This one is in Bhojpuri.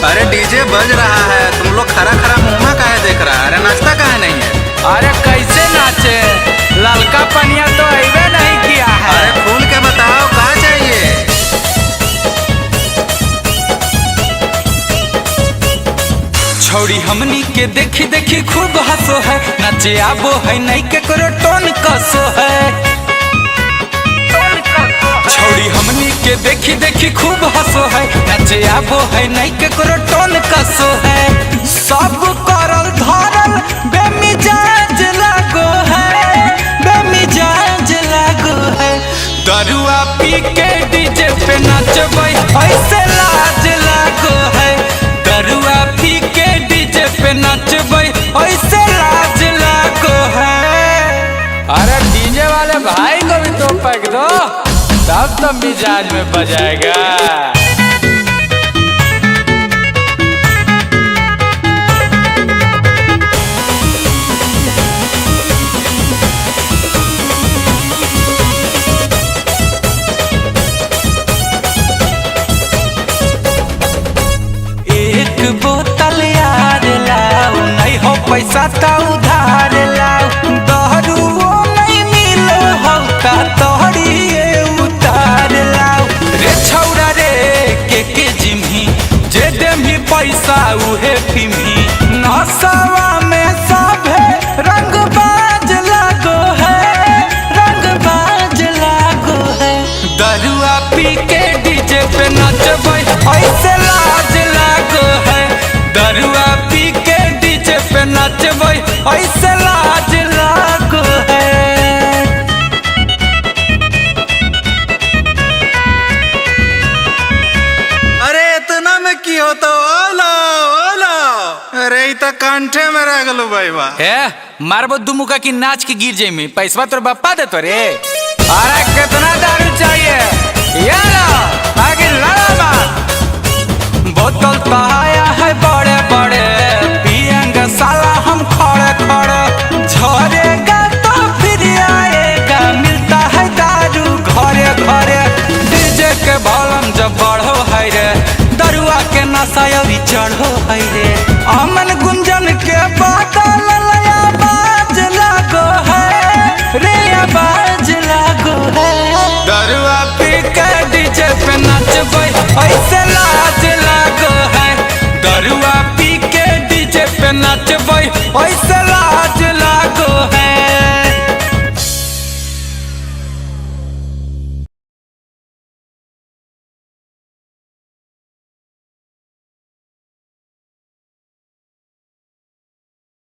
अरे डीजे बज रहा है, तुम लोग खरा खरा मुँह काहे देख रहा है? अरे नाश्ता काहे नहीं है? अरे कैसे नाचे, ललका पनिया तो अबे नहीं किया है। अरे फूल के बताओ कहाँ चाहिए? छोड़ी हमनी के देखी देखी खूब हंसो है, नाचे आबो है नहीं के करो टोन कसो है। छोड़ी हमनी के देखी देखी खूब हंसो है, नाचे आबो है नहीं के करो टोन कसो है। सब करल धरल बेमिजाज लागो है, बेमिजाज लागो है। दरुआ पी के डीजे पे नाचबै ऐसे लाज लागो है। दरुआ पी के डीजे पे नाचबै ऐसे लाज लागो है। अरे डीजे वाले भाई को भी तो पैक दो, तब तो मिजाज में बजाएगा। एक बोतल यार लाओ, नहीं हो पैसा तो उधार लाओ। दहरुओ नहीं मिलो हो ता तोहरिए उतार लाओ। रे छौरा रे के जिम्ही, जे देमी पैसा उहे पिम्ही। नसवा में सभे रंगबाज लागो है, रंगबाज लागो है। दरुआ पी के डीजे पे नचबै ऐसे लाज लागो है। दरुआ पी के डीजे पे नचबै ऐसे लाज लागो है। अरे इतना में की हो तो ओला ओला। अरे इ त कंठे में रह गलो भाई बा। ए मारबो दुमुका की नाच के गिर जाई में, पैसा तोर बापा दे तो रे। अरे कितना दारू चाहिए यारा, आगे लड़ा बात। बोतल तो आया है बड़े बड़े, पिएंगे साला हम खड़े खड़े। झरेगा तो फिर आएगा, मिलता है दारू घरे घरे। डीजे के भोलम जब बढ़ो है रे, दरुआ के नशा अभी चढ़ो है रे। अमन गुंजन के बादल आवाज लागो है रे, आवाज लागो है। दरुआ पी के डीजे पे नचबै ऐसे लाज